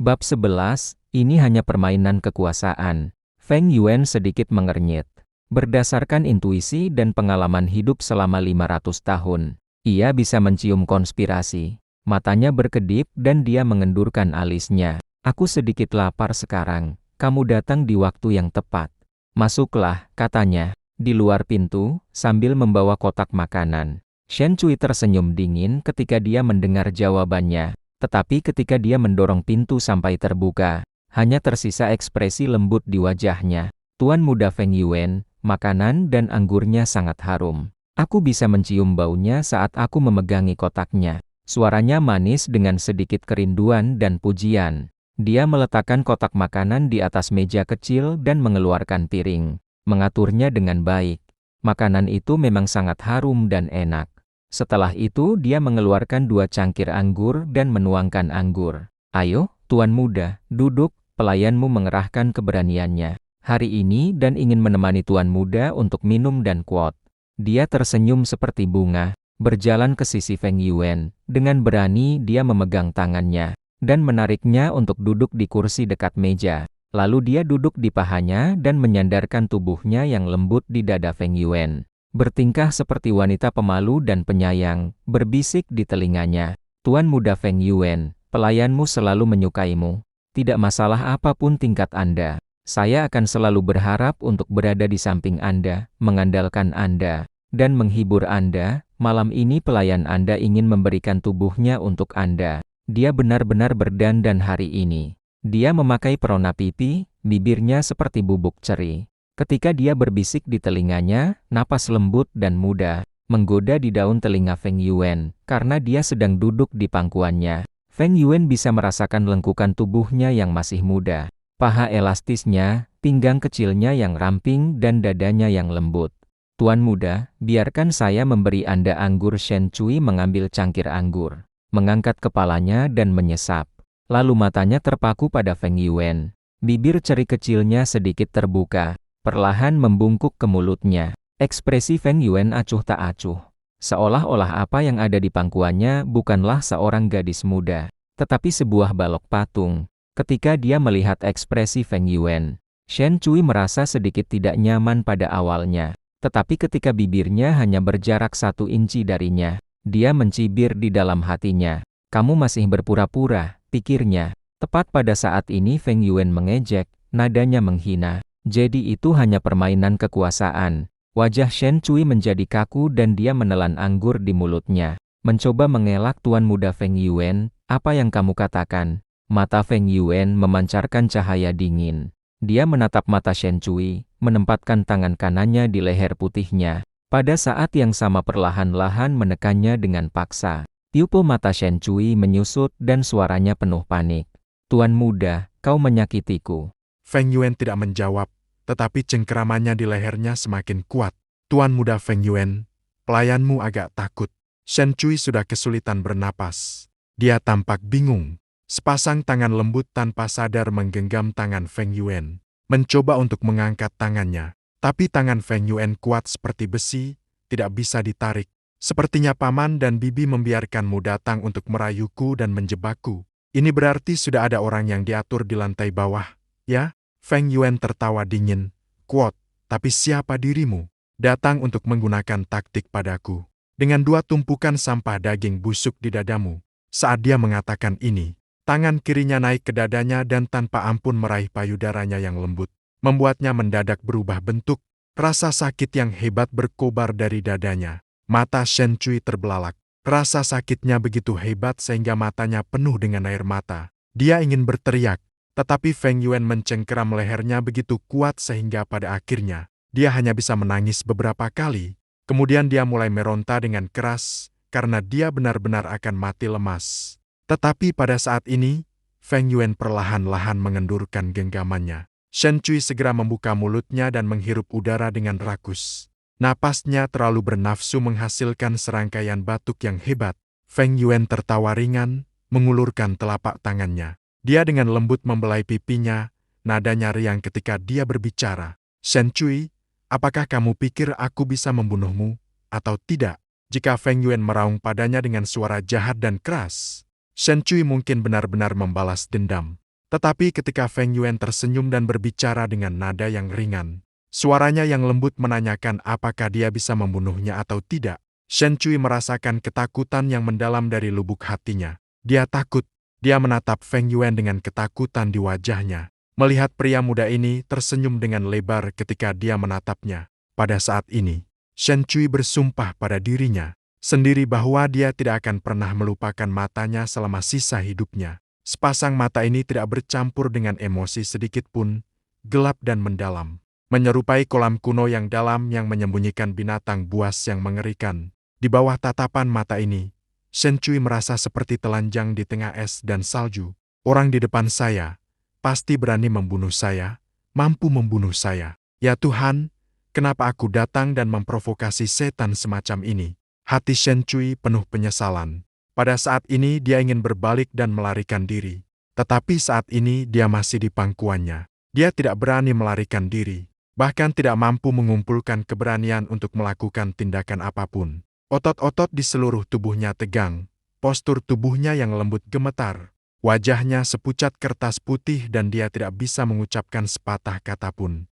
Bab 11, ini hanya permainan kekuasaan. Feng Yuan sedikit mengernyit. Berdasarkan intuisi dan pengalaman hidup selama 500 tahun, ia bisa mencium konspirasi. Matanya berkedip dan dia mengendurkan alisnya. Aku sedikit lapar sekarang. Kamu datang di waktu yang tepat. Masuklah, katanya, di luar pintu, sambil membawa kotak makanan. Shen Cui tersenyum dingin ketika dia mendengar jawabannya. Tetapi ketika dia mendorong pintu sampai terbuka, hanya tersisa ekspresi lembut di wajahnya. Tuan muda Feng Yuan, makanan dan anggurnya sangat harum. Aku bisa mencium baunya saat aku memegangi kotaknya. Suaranya manis dengan sedikit kerinduan dan pujian. Dia meletakkan kotak makanan di atas meja kecil dan mengeluarkan piring. Mengaturnya dengan baik. Makanan itu memang sangat harum dan enak. Setelah itu dia mengeluarkan 2 cangkir anggur dan menuangkan anggur. Ayo, tuan muda, duduk, pelayanmu mengerahkan keberaniannya. Hari ini dan ingin menemani tuan muda untuk minum dan kuot. Dia tersenyum seperti bunga, berjalan ke sisi Feng Yuan. Dengan berani dia memegang tangannya, dan menariknya untuk duduk di kursi dekat meja. Lalu dia duduk di pahanya dan menyandarkan tubuhnya yang lembut di dada Feng Yuan. Bertingkah seperti wanita pemalu dan penyayang, berbisik di telinganya. Tuan muda Feng Yuan, pelayanmu selalu menyukaimu. Tidak masalah apapun tingkat Anda. Saya akan selalu berharap untuk berada di samping Anda, mengandalkan Anda, dan menghibur Anda. Malam ini pelayan Anda ingin memberikan tubuhnya untuk Anda. Dia benar-benar berdandan hari ini. Dia memakai perona pipi, bibirnya seperti bubuk ceri. Ketika dia berbisik di telinganya, napas lembut dan muda, menggoda di daun telinga Feng Yuan, karena dia sedang duduk di pangkuannya. Feng Yuan bisa merasakan lengkukan tubuhnya yang masih muda, paha elastisnya, pinggang kecilnya yang ramping dan dadanya yang lembut. Tuan muda, biarkan saya memberi Anda anggur. Shen Cui mengambil cangkir anggur, mengangkat kepalanya dan menyesap. Lalu matanya terpaku pada Feng Yuan. Bibir ceri kecilnya sedikit terbuka. Perlahan membungkuk ke mulutnya. Ekspresi Feng Yuan acuh tak acuh. Seolah-olah apa yang ada di pangkuannya bukanlah seorang gadis muda, tetapi sebuah balok patung. Ketika dia melihat ekspresi Feng Yuan, Shen Cui merasa sedikit tidak nyaman pada awalnya. Tetapi ketika bibirnya hanya berjarak 1 inci darinya, dia mencibir di dalam hatinya. Kamu masih berpura-pura, pikirnya. Tepat pada saat ini Feng Yuan mengejek, nadanya menghina. Jadi itu hanya permainan kekuasaan. Wajah Shen Cui menjadi kaku dan dia menelan anggur di mulutnya. Mencoba mengelak tuan muda Feng Yuan, apa yang kamu katakan? Mata Feng Yuan memancarkan cahaya dingin. Dia menatap mata Shen Cui, menempatkan tangan kanannya di leher putihnya. Pada saat yang sama perlahan-lahan menekannya dengan paksa. Pupil mata Shen Cui menyusut dan suaranya penuh panik. Tuan muda, kau menyakitiku. Feng Yuan tidak menjawab, tetapi cengkeramannya di lehernya semakin kuat. Tuan muda Feng Yuan, pelayanmu agak takut. Shen Cui sudah kesulitan bernapas. Dia tampak bingung. Sepasang tangan lembut tanpa sadar menggenggam tangan Feng Yuan, mencoba untuk mengangkat tangannya. Tapi tangan Feng Yuan kuat seperti besi, tidak bisa ditarik. Sepertinya paman dan bibi membiarkanmu datang untuk merayuku dan menjebakku. Ini berarti sudah ada orang yang diatur di lantai bawah. Ya, Feng Yuan tertawa dingin. Kuot, tapi siapa dirimu? Datang untuk menggunakan taktik padaku. Dengan 2 tumpukan sampah daging busuk di dadamu. Saat dia mengatakan ini, tangan kirinya naik ke dadanya dan tanpa ampun meraih payudaranya yang lembut. Membuatnya mendadak berubah bentuk. Rasa sakit yang hebat berkobar dari dadanya. Mata Shen Cui terbelalak. Rasa sakitnya begitu hebat sehingga matanya penuh dengan air mata. Dia ingin berteriak. Tetapi Feng Yuan mencengkeram lehernya begitu kuat sehingga pada akhirnya, dia hanya bisa menangis beberapa kali. Kemudian dia mulai meronta dengan keras, karena dia benar-benar akan mati lemas. Tetapi pada saat ini, Feng Yuan perlahan-lahan mengendurkan genggamannya. Shen Cui segera membuka mulutnya dan menghirup udara dengan rakus. Napasnya terlalu bernafsu menghasilkan serangkaian batuk yang hebat. Feng Yuan tertawa ringan, mengulurkan telapak tangannya. Dia dengan lembut membelai pipinya, nadanya riang ketika dia berbicara. Shen Cui, apakah kamu pikir aku bisa membunuhmu, atau tidak? Jika Feng Yuan meraung padanya dengan suara jahat dan keras, Shen Cui mungkin benar-benar membalas dendam. Tetapi ketika Feng Yuan tersenyum dan berbicara dengan nada yang ringan, suaranya yang lembut menanyakan apakah dia bisa membunuhnya atau tidak, Shen Cui merasakan ketakutan yang mendalam dari lubuk hatinya. Dia takut. Dia menatap Feng Yuan dengan ketakutan di wajahnya. Melihat pria muda ini tersenyum dengan lebar ketika dia menatapnya. Pada saat ini, Shen Cui bersumpah pada dirinya sendiri bahwa dia tidak akan pernah melupakan matanya selama sisa hidupnya. Sepasang mata ini tidak bercampur dengan emosi sedikit pun, gelap dan mendalam. Menyerupai kolam kuno yang dalam yang menyembunyikan binatang buas yang mengerikan. Di bawah tatapan mata ini, Shen Cui merasa seperti telanjang di tengah es dan salju. Orang di depan saya pasti berani membunuh saya, mampu membunuh saya. Ya Tuhan, kenapa aku datang dan memprovokasi setan semacam ini? Hati Shen Cui penuh penyesalan. Pada saat ini dia ingin berbalik dan melarikan diri. Tetapi saat ini dia masih di pangkuannya. Dia tidak berani melarikan diri, bahkan tidak mampu mengumpulkan keberanian untuk melakukan tindakan apapun. Otot-otot di seluruh tubuhnya tegang, postur tubuhnya yang lembut gemetar, wajahnya sepucat kertas putih dan dia tidak bisa mengucapkan sepatah kata pun.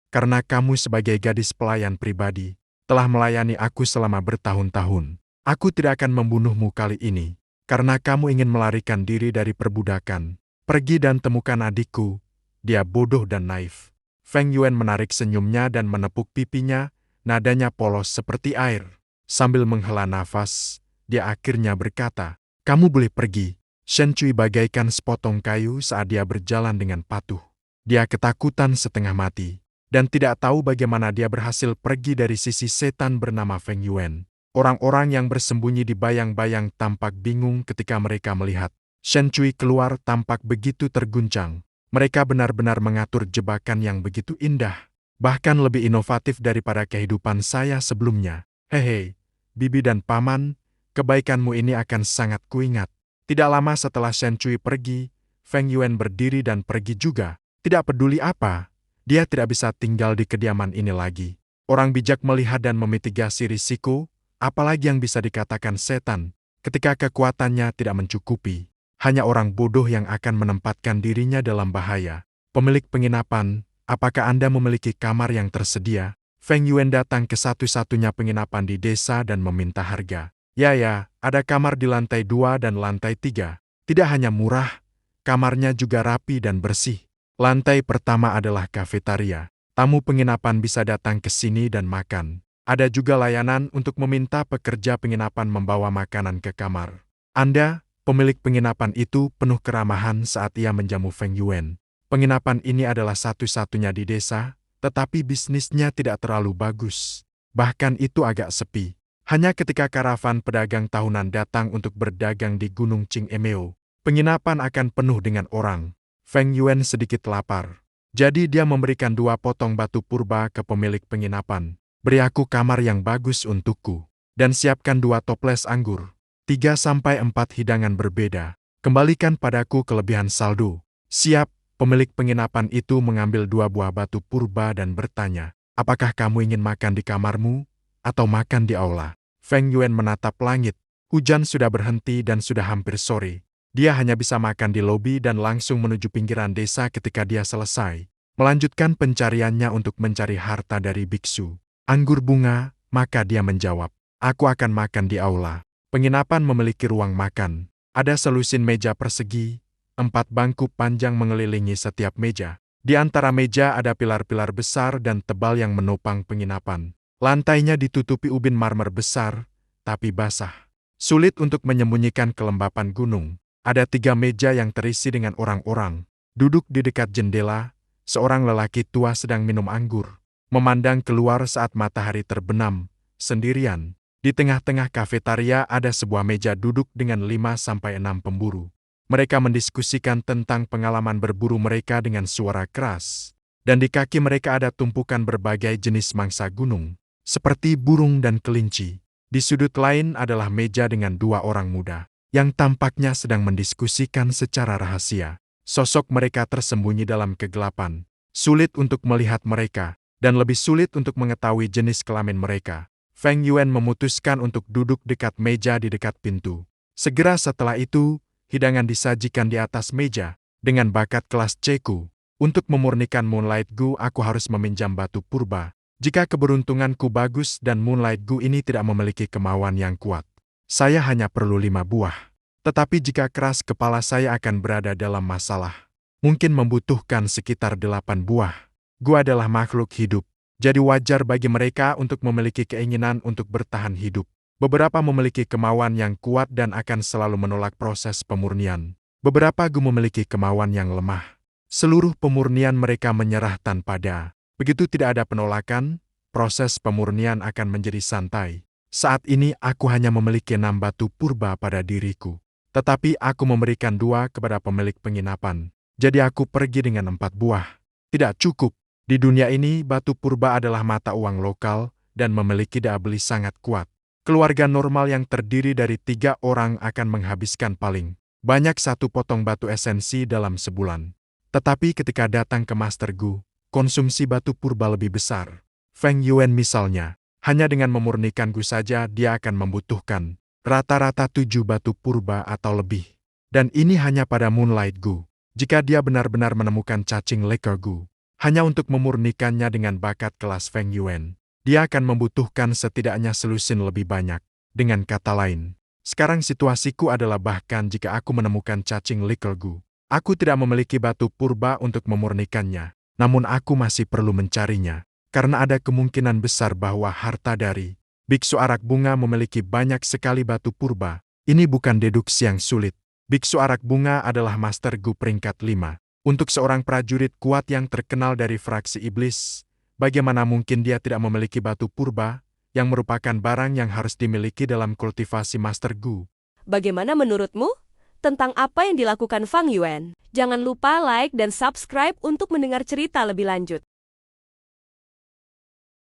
Karena kamu sebagai gadis pelayan pribadi, telah melayani aku selama bertahun-tahun. Aku tidak akan membunuhmu kali ini, karena kamu ingin melarikan diri dari perbudakan. Pergi dan temukan adikku, dia bodoh dan naif. Feng Yuan menarik senyumnya dan menepuk pipinya, nadanya polos seperti air. Sambil menghela nafas, dia akhirnya berkata, kamu boleh pergi. Shen Cui bagaikan sepotong kayu saat dia berjalan dengan patuh. Dia ketakutan setengah mati, dan tidak tahu bagaimana dia berhasil pergi dari sisi setan bernama Feng Yuan. Orang-orang yang bersembunyi di bayang-bayang tampak bingung ketika mereka melihat Shen Cui keluar tampak begitu terguncang. Mereka benar-benar mengatur jebakan yang begitu indah, bahkan lebih inovatif daripada kehidupan saya sebelumnya. Hehe, bibi dan paman, kebaikanmu ini akan sangat kuingat. Tidak lama setelah Shen Cui pergi, Feng Yuan berdiri dan pergi juga. Tidak peduli apa, dia tidak bisa tinggal di kediaman ini lagi. Orang bijak melihat dan memitigasi risiko, apalagi yang bisa dikatakan setan, ketika kekuatannya tidak mencukupi. Hanya orang bodoh yang akan menempatkan dirinya dalam bahaya. Pemilik penginapan, apakah Anda memiliki kamar yang tersedia? Feng Yuan datang ke satu-satunya penginapan di desa dan meminta harga. Ya, ada kamar di lantai 2 dan lantai 3. Tidak hanya murah, kamarnya juga rapi dan bersih. Lantai pertama adalah kafetaria. Tamu penginapan bisa datang ke sini dan makan. Ada juga layanan untuk meminta pekerja penginapan membawa makanan ke kamar. Anda, pemilik penginapan itu penuh keramahan saat ia menjamu Feng Yuan. Penginapan ini adalah satu-satunya di desa, tetapi bisnisnya tidak terlalu bagus. Bahkan itu agak sepi. Hanya ketika karavan pedagang tahunan datang untuk berdagang di Gunung Qingmeo, penginapan akan penuh dengan orang. Feng Yuan sedikit lapar. Jadi dia memberikan 2 potong batu purba ke pemilik penginapan. Beri aku kamar yang bagus untukku. Dan siapkan 2 toples anggur. 3-4 hidangan berbeda. Kembalikan padaku kelebihan saldo. Siap. Pemilik penginapan itu mengambil 2 buah batu purba dan bertanya, apakah kamu ingin makan di kamarmu, atau makan di aula? Feng Yuan menatap langit. Hujan sudah berhenti dan sudah hampir sore. Dia hanya bisa makan di lobi dan langsung menuju pinggiran desa ketika dia selesai. Melanjutkan pencariannya untuk mencari harta dari biksu. Anggur bunga, maka dia menjawab, aku akan makan di aula. Penginapan memiliki ruang makan. Ada selusin meja persegi. 4 bangku panjang mengelilingi setiap meja. Di antara meja ada pilar-pilar besar dan tebal yang menopang penginapan. Lantainya ditutupi ubin marmer besar, tapi basah. Sulit untuk menyembunyikan kelembapan gunung. Ada 3 meja yang terisi dengan orang-orang. Duduk di dekat jendela, seorang lelaki tua sedang minum anggur. Memandang keluar saat matahari terbenam, sendirian. Di tengah-tengah kafetaria ada sebuah meja duduk dengan 5-6 pemburu. Mereka mendiskusikan tentang pengalaman berburu mereka dengan suara keras. Dan di kaki mereka ada tumpukan berbagai jenis mangsa gunung, seperti burung dan kelinci. Di sudut lain adalah meja dengan 2 orang muda, yang tampaknya sedang mendiskusikan secara rahasia. Sosok mereka tersembunyi dalam kegelapan. Sulit untuk melihat mereka, dan lebih sulit untuk mengetahui jenis kelamin mereka. Feng Yuan memutuskan untuk duduk dekat meja di dekat pintu. Segera setelah itu, hidangan disajikan di atas meja. Dengan bakat kelas C-ku, untuk memurnikan Moonlight Gu aku harus meminjam batu purba. Jika keberuntunganku bagus dan Moonlight Gu ini tidak memiliki kemauan yang kuat, saya hanya perlu 5 buah. Tetapi jika keras kepala saya akan berada dalam masalah. Mungkin membutuhkan sekitar 8 buah. Gu adalah makhluk hidup, jadi wajar bagi mereka untuk memiliki keinginan untuk bertahan hidup. Beberapa memiliki kemauan yang kuat dan akan selalu menolak proses pemurnian. Beberapa Gu memiliki kemauan yang lemah. Seluruh pemurnian mereka menyerah tanpa daya. Begitu tidak ada penolakan, proses pemurnian akan menjadi santai. Saat ini aku hanya memiliki 6 batu purba pada diriku. Tetapi aku memberikan 2 kepada pemilik penginapan. Jadi aku pergi dengan 4 buah. Tidak cukup. Di dunia ini batu purba adalah mata uang lokal dan memiliki daya beli sangat kuat. Keluarga normal yang terdiri dari 3 orang akan menghabiskan paling banyak 1 potong batu esensi dalam sebulan. Tetapi ketika datang ke Master Gu, konsumsi batu purba lebih besar. Feng Yuan misalnya, hanya dengan memurnikan Gu saja dia akan membutuhkan rata-rata 7 batu purba atau lebih. Dan ini hanya pada Moonlight Gu. Jika dia benar-benar menemukan cacing leka Gu, hanya untuk memurnikannya dengan bakat kelas Feng Yuan, dia akan membutuhkan setidaknya selusin lebih banyak. Dengan kata lain, sekarang situasiku adalah bahkan jika aku menemukan cacing leka Gu, aku tidak memiliki batu purba untuk memurnikannya, namun aku masih perlu mencarinya, karena ada kemungkinan besar bahwa harta dari Biksu Arak Bunga memiliki banyak sekali batu purba. Ini bukan deduksi yang sulit. Biksu Arak Bunga adalah Master Gu peringkat 5. Untuk seorang prajurit kuat yang terkenal dari fraksi iblis, bagaimana mungkin dia tidak memiliki batu purba, yang merupakan barang yang harus dimiliki dalam kultivasi Master Gu? Bagaimana menurutmu? Tentang apa yang dilakukan Feng Yuan? Jangan lupa like dan subscribe untuk mendengar cerita lebih lanjut.